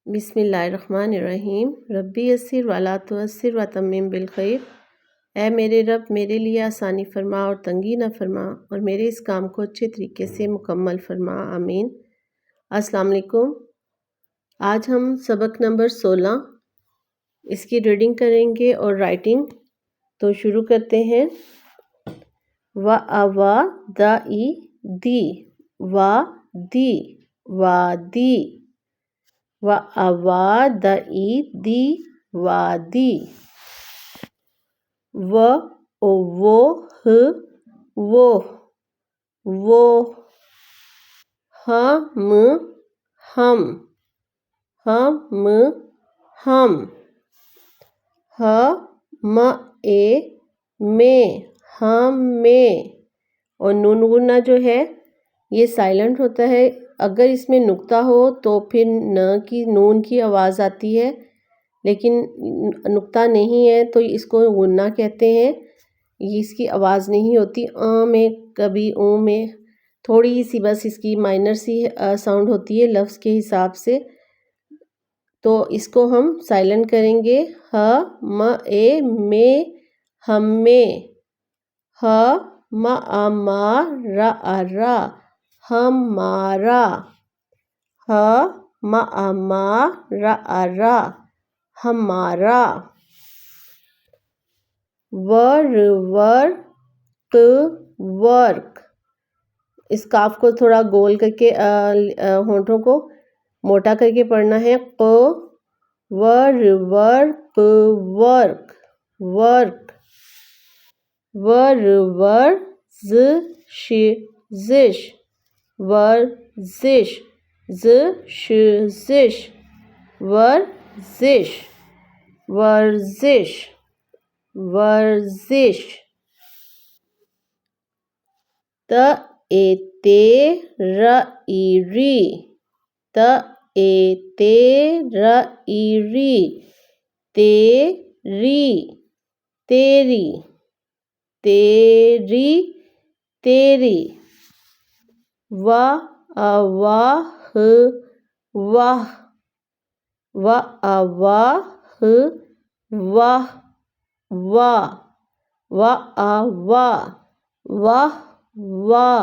बिस्मिल्लाहिर्रहमानिर्रहीम। रब्बी यस्सिर वला तुअस्सिर व तम्मिम बिल खैर। ऐ मेरे रब, मेरे लिए आसानी फरमा और तंगी न फरमा, और मेरे इस काम को अच्छे तरीके से मुकम्मल फरमा, आमीन। अस्सलाम वालेकुम। आज हम सबक नंबर 16 इसकी रीडिंग करेंगे और राइटिंग। तो शुरू करते हैं। व अवा द ई दी, वा दी, वादी। व अवा द ई दी, वादी। व ओ वो ह वो। हम हम हम। ह म ए में, हम में। और नून गुन्ना जो है ये साइलेंट होता है। अगर इसमें नुक्ता हो तो फिर नून की आवाज़ आती है, लेकिन नुक्ता नहीं है तो इसको गुन्ना कहते हैं। इसकी आवाज़ नहीं होती। में कभी ओ में थोड़ी सी बस इसकी माइनर सी साउंड होती है लफ्ज़ के हिसाब से। तो इसको हम साइलेंट करेंगे। ह म ए में, हम में। ह म आ मा रा आ रा, हमारा। ह म आ मा रा आ रा, हमारा। वर क वर्क। इस काफ को थोड़ा गोल करके होंठों को मोटा करके पढ़ना है। क वर क वर्क, वर्क। वर जिश, वर्जिश, जिश, वर्जिश, वर्जिश, वर्जिश। त ए ते र ई री, त ए ते र ई री, तेरी, तेरी, तेरी, तेरी। वाह वाह, वाह, वाह वाह, वाह, वाह, वाह, वाह, वाह।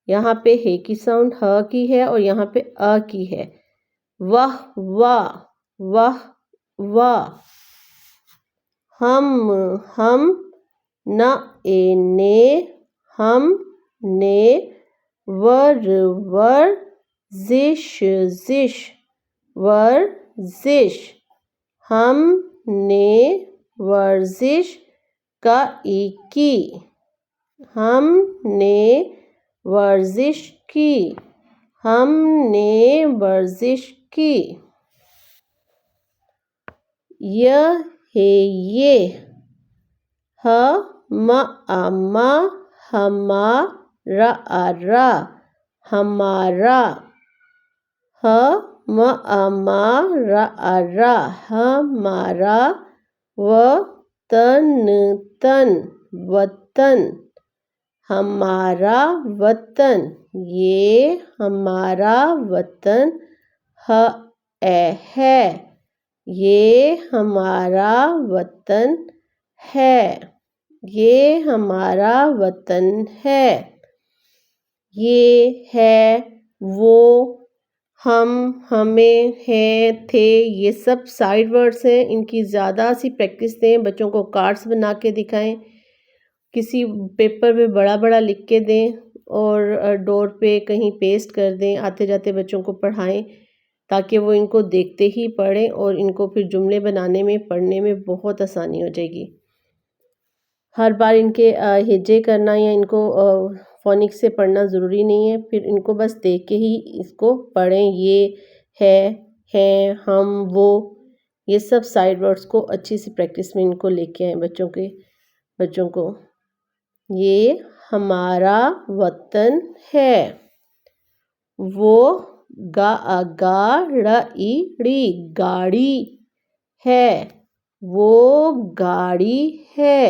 यहाँ पे हे की साउंड ह की है और यहाँ पे अ की है। वाह वाह, वाह वाह। हम न ए ने, हम ने। वर जिश, वर्जिश। हम ने वर्जिश का ई की, हमने वर्जिश की, हमने वर्जिश की। यह है ये। ह म आ मा, हमारा आ रा, हमारा। ह म आ मा रा आ रा, हमारा। तन, वतन, हमारा वतन। ये हमारा वतन है, ये हमारा वतन है, ये हमारा वतन है। ये है, वो, हम, हमें, हैं, थे, ये सब साइड वर्ड्स हैं। इनकी ज़्यादा सी प्रैक्टिस दें। बच्चों को कार्ड्स बना के दिखाएं, किसी पेपर पे बड़ा बड़ा लिख के दें और डोर पे कहीं पेस्ट कर दें। आते जाते बच्चों को पढ़ाएं ताकि वो इनको देखते ही पढ़ें और इनको फिर जुमले बनाने में, पढ़ने में बहुत आसानी हो जाएगी। हर बार इनके हिज्जे करना या इनको फोनिक्स से पढ़ना ज़रूरी नहीं है। फिर इनको बस देख के ही इसको पढ़ें। ये है, हैं, हम, वो, ये सब साइड वर्ड्स को अच्छी सी प्रैक्टिस में इनको लेके आएँ बच्चों को। ये हमारा वतन है। वो ड़ी, गाड़ी है, वो गाड़ी है,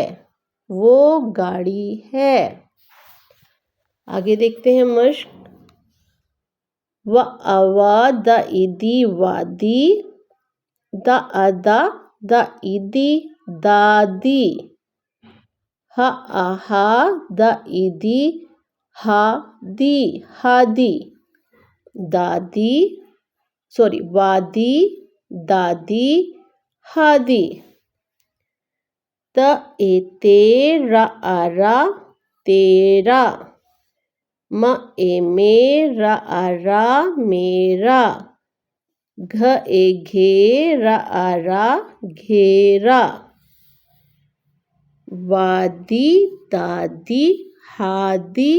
वो गाड़ी है। आगे देखते हैं मश्क। व अवा द इदी वादी द अदा द इदी दादी ह आहा द इदी हादी हादी दादी वादी दादी हादी त एते रा आरा तेरा म ए मेरा आरा मेरा घ ए घेरा आरा घेरा वादी दादी हादी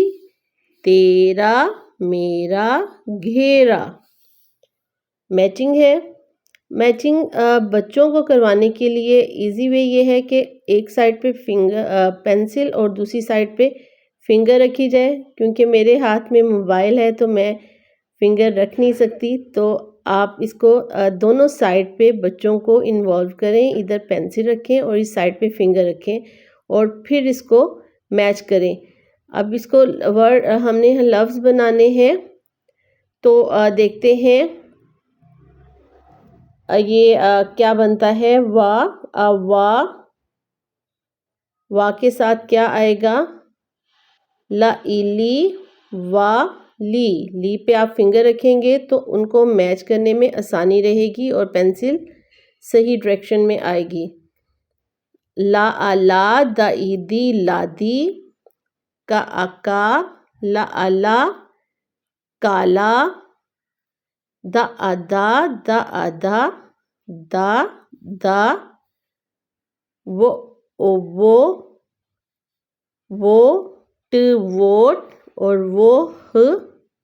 तेरा मेरा घेरा। मैचिंग है। मैचिंग बच्चों को करवाने के लिए इजी वे ये है कि एक साइड पे पेंसिल और दूसरी साइड पे फिंगर रखी जाए। क्योंकि मेरे हाथ में मोबाइल है तो मैं फिंगर रख नहीं सकती, तो आप इसको दोनों साइड पे बच्चों को इन्वॉल्व करें। इधर पेंसिल रखें और इस साइड पे फिंगर रखें और फिर इसको मैच करें। अब इसको वर्ड हमने लफ्ज़ बनाने हैं, तो देखते हैं ये क्या बनता है। वा के साथ क्या आएगा? ला इली वा ली पे आप फिंगर रखेंगे तो उनको मैच करने में आसानी रहेगी और पेंसिल सही डायरेक्शन में आएगी। ला अला द ईदी लादी का अका ला अला काला द अदा द अदा दा वो ट वोट और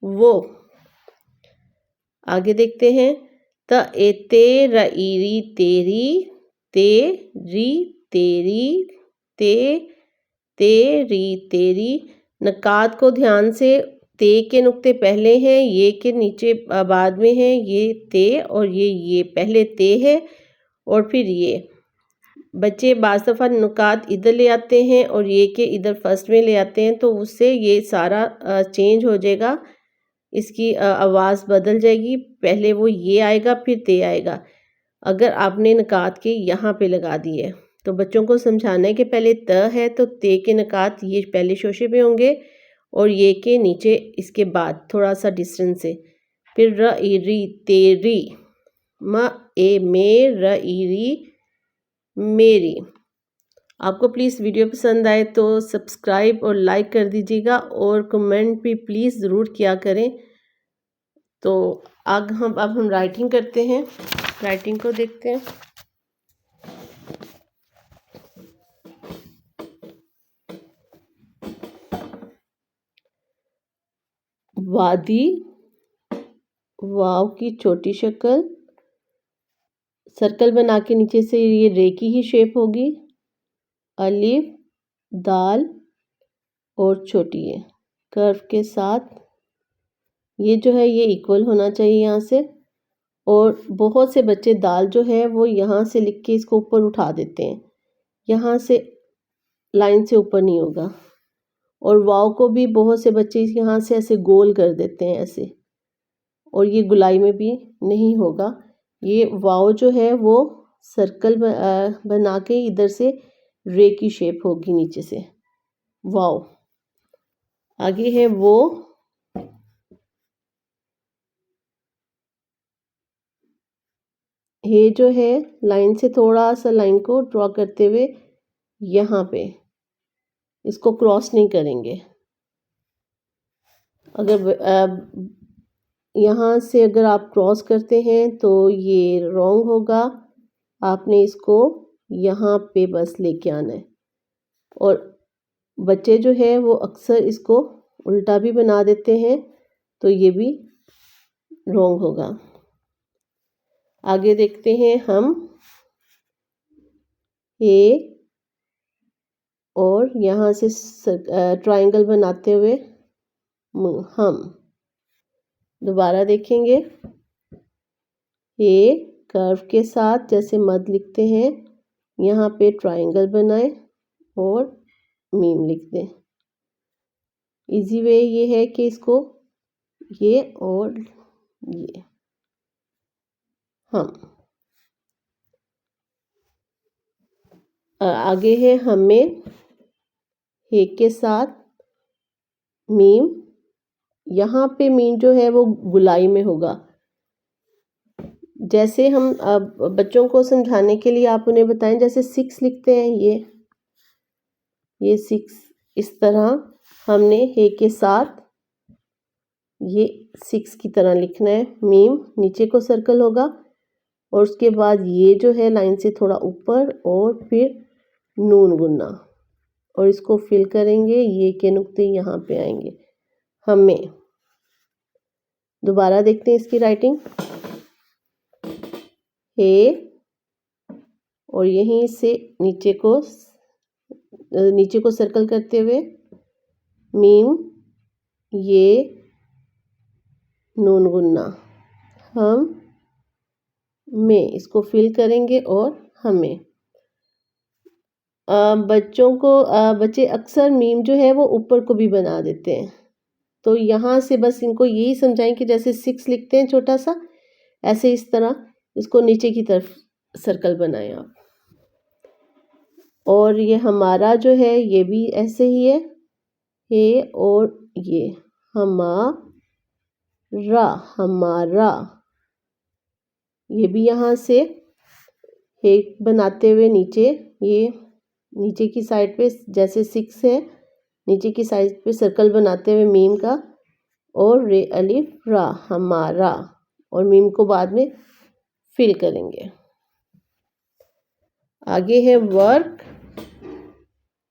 वो। आगे देखते हैं। त एते रईरी तेरी तेरी तेरी तेरी तेरी। नकात को ध्यान से, ते के नुक्ते पहले हैं, ये के नीचे बाद में हैं। ये ते और ये पहले ते है और फिर ये। बच्चे बाज़ दफ़ा नुकात इधर ले आते हैं और ये के इधर फर्स्ट में ले आते हैं, तो उससे ये सारा चेंज हो जाएगा। इसकी आवाज़ बदल जाएगी। पहले वो ये आएगा फिर ते आएगा। अगर आपने नकात के यहाँ पे लगा दिए तो बच्चों को समझाना है कि पहले त है तो ते के नकात ये पहले शोशे पे होंगे और ये के नीचे इसके बाद थोड़ा सा डिस्टेंस से। फिर र ई री तेरी, म ए मे र ई री मेरी। आपको प्लीज़ वीडियो पसंद आए तो सब्सक्राइब और लाइक कर दीजिएगा और कमेंट भी प्लीज़ ज़रूर किया करें। तो अब हम राइटिंग करते हैं। राइटिंग को देखते हैं। वादी, वाव की छोटी शक्ल, सर्कल बना के नीचे से ये रे की ही शेप होगी। अलिफ, दाल और छोटी है कर्व के साथ। ये जो है ये इक्वल होना चाहिए यहाँ से। और बहुत से बच्चे दाल जो है वो यहाँ से लिख के इसको ऊपर उठा देते हैं, यहाँ से लाइन से ऊपर नहीं होगा। और वाव को भी बहुत से बच्चे यहाँ से ऐसे गोल कर देते हैं ऐसे, और ये गुलाई में भी नहीं होगा। ये वाव जो है वो सर्कल बना के इधर से रे की शेप होगी नीचे से। वाव। आगे है वो, ये जो है लाइन से थोड़ा सा लाइन को ड्रॉ करते हुए यहाँ पे इसको क्रॉस नहीं करेंगे। अगर यहाँ से अगर आप क्रॉस करते हैं तो ये रॉन्ग होगा। आपने इसको यहाँ पे बस लेके आना है। और बच्चे जो है वो अक्सर इसको उल्टा भी बना देते हैं, तो ये भी रॉन्ग होगा। आगे देखते हैं हम। ये और यहाँ से ट्रायंगल बनाते हुए हम दोबारा देखेंगे। ये कर्व के साथ जैसे मद लिखते हैं, यहाँ पे ट्रायंगल बनाएं और मीम लिख दें। इजी वे ये है कि इसको ये और ये हम। आगे है हमें, हे के साथ मीम। यहाँ पे मीम जो है वो गुलाई में होगा। जैसे हम बच्चों को समझाने के लिए आप उन्हें बताएं, जैसे 6 लिखते हैं, ये 6 इस तरह हमने हे के साथ ये 6 की तरह लिखना है। मीम नीचे को सर्कल होगा और उसके बाद ये जो है लाइन से थोड़ा ऊपर और फिर नून गुन्ना और इसको फिल करेंगे। ये के नुक्ते यहाँ पे आएंगे। हमें दोबारा देखते हैं इसकी राइटिंग। हे और यहीं से नीचे को सर्कल करते हुए मीम, ये नून गुन्ना, हम में इसको फिल करेंगे और हमें। बच्चे अक्सर मीम जो है वो ऊपर को भी बना देते हैं, तो यहाँ से बस इनको यही समझाएं कि जैसे 6 लिखते हैं छोटा सा, ऐसे इस तरह इसको नीचे की तरफ सर्कल बनाएं आप। और ये हमारा जो है ये भी ऐसे ही है, हे और ये हमारा, ये भी यहाँ से हे बनाते हुए नीचे, ये नीचे की साइड पे जैसे 6 है, नीचे की साइड पे सर्कल बनाते हुए मीम का और रे अलिफ रा, हमारा, और मीम को बाद में फिल करेंगे। आगे है वर्क,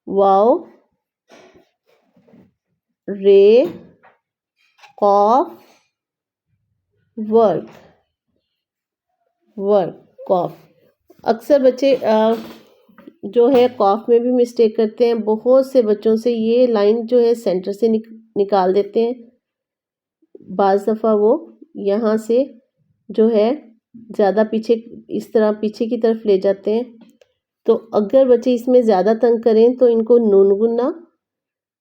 वाव, रे, कॉफ, वर्क, कॉफ। अक्सर बच्चे जो है कॉफ में भी मिस्टेक करते हैं। बहुत से बच्चों से ये लाइन जो है सेंटर से निकाल देते हैं। बाज़ दफ़ा वो यहाँ से जो है ज़्यादा पीछे, इस तरह पीछे की तरफ ले जाते हैं। तो अगर बच्चे इसमें ज़्यादा तंग करें तो इनको नून गुन्ना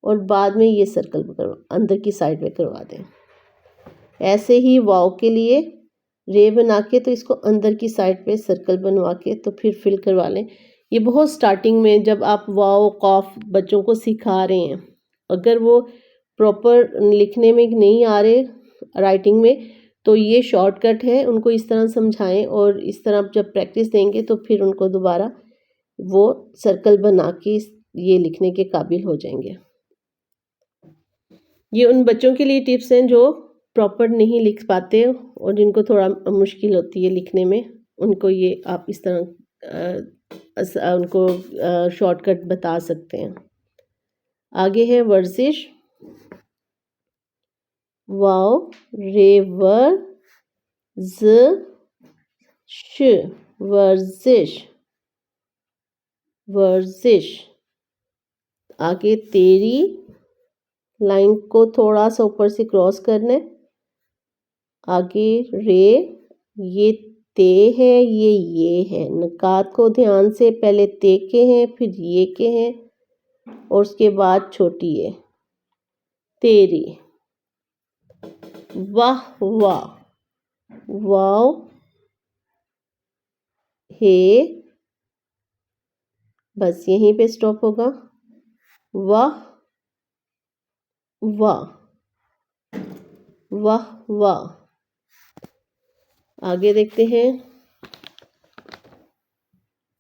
और बाद में ये सर्कल अंदर की साइड में करवा दें। ऐसे ही वाव के लिए रे बना के तो इसको अंदर की साइड पे सर्कल बनवा के तो फिर फिल करवा लें। ये बहुत स्टार्टिंग में जब आप वाव कॉफ बच्चों को सिखा रहे हैं, अगर वो प्रॉपर लिखने में नहीं आ रहे राइटिंग में, तो ये शॉर्टकट है। उनको इस तरह समझाएं और इस तरह जब प्रैक्टिस देंगे तो फिर उनको दोबारा वो सर्कल बना के ये लिखने के काबिल हो जाएंगे। ये उन बच्चों के लिए टिप्स हैं जो प्रॉपर नहीं लिख पाते और जिनको थोड़ा मुश्किल होती है लिखने में, उनको ये आप इस तरह उनको शॉर्टकट बता सकते हैं। आगे है वर्जिश, वाव रे वर ज श, वर्जिश, आगे तेरी, लाइन को थोड़ा सा ऊपर से क्रॉस करना है। आगे रे, ये ते है, ये है। नुकात को ध्यान से, पहले ते के हैं फिर ये के हैं और उसके बाद छोटी है तेरी। वाह वाह, वाव, हे, बस यहीं पे स्टॉप होगा। वाह वाह, वाह वाह। आगे देखते हैं,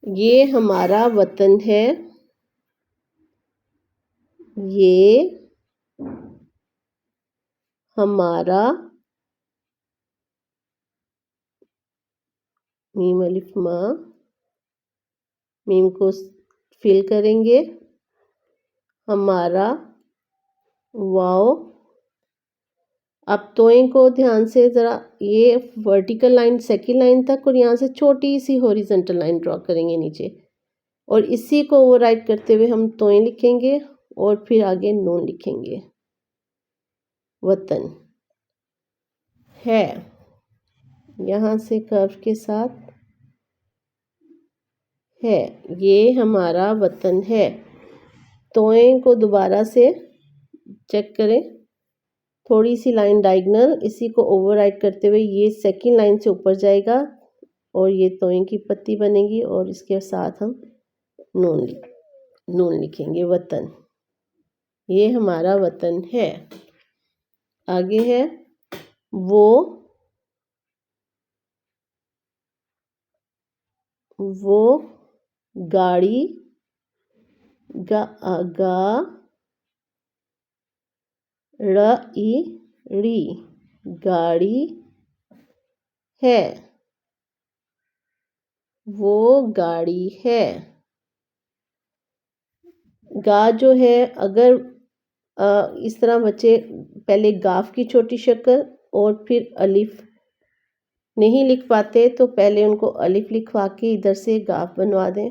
ये हमारा वतन है, ये हमारा, मीम अलिफ मा, मीम को फिल करेंगे, हमारा, वाव। अब तोएं को ध्यान से ज़रा, ये वर्टिकल लाइन सेकंड लाइन तक और यहाँ से छोटी सी हॉरिजॉन्टल लाइन ड्रॉ करेंगे नीचे, और इसी को ओवरराइट करते हुए हम तोएं लिखेंगे और फिर आगे नून लिखेंगे। वतन है, यहाँ से कर्व के साथ है, ये हमारा वतन है। तोएं को दोबारा से चेक करें, थोड़ी सी लाइन डायगोनल, इसी को ओवरराइट करते हुए ये सेकंड लाइन से ऊपर जाएगा और ये तोएं की पत्ती बनेगी और इसके साथ हम नून लिखेंगे, वतन। ये हमारा वतन है। आगे है वो गाड़ी गा री गाड़ी है, वो गाड़ी है। गा जो है, अगर इस तरह बच्चे पहले गाफ की छोटी शक्ल और फिर अलिफ नहीं लिख पाते तो पहले उनको अलिफ लिखवा के इधर से गाफ बनवा दें।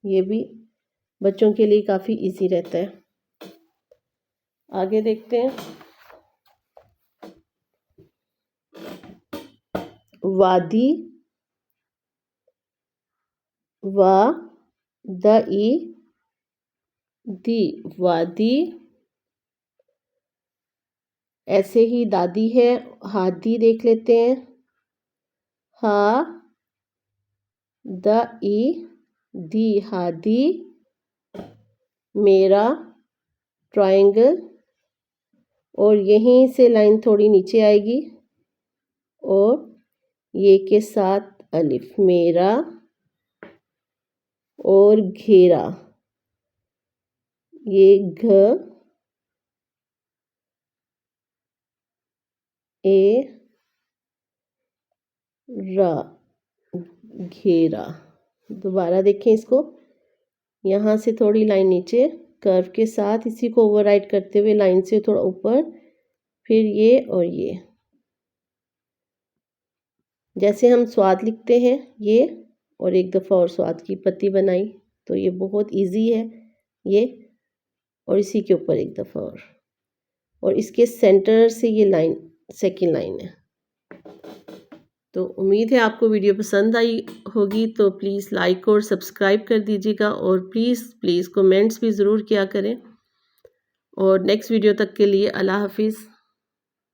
ये भी बच्चों के लिए काफ़ी इजी रहता है। आगे देखते हैं। वादी वादी, ऐसे ही दादी है, हादी देख लेते हैं, दी हादी, मेरा ट्रायंगल, और यहीं से लाइन थोड़ी नीचे आएगी और ये के साथ अलिफ, मेरा, और घेरा, ये घेरा। दोबारा देखें इसको, यहाँ से थोड़ी लाइन नीचे कर्व के साथ इसी को ओवरराइट करते हुए लाइन से थोड़ा ऊपर, फिर ये और ये, जैसे हम स्वाद लिखते हैं ये, और एक दफ़ा और स्वाद की पत्ती बनाई। तो ये बहुत इजी है ये, और इसी के ऊपर एक दफ़ा और इसके सेंटर से ये लाइन सेकंड लाइन है। तो उम्मीद है आपको वीडियो पसंद आई होगी, तो प्लीज़ लाइक और सब्सक्राइब कर दीजिएगा और प्लीज़ कमेंट्स भी ज़रूर किया करें। और नेक्स्ट वीडियो तक के लिए अल्लाह हाफिज़।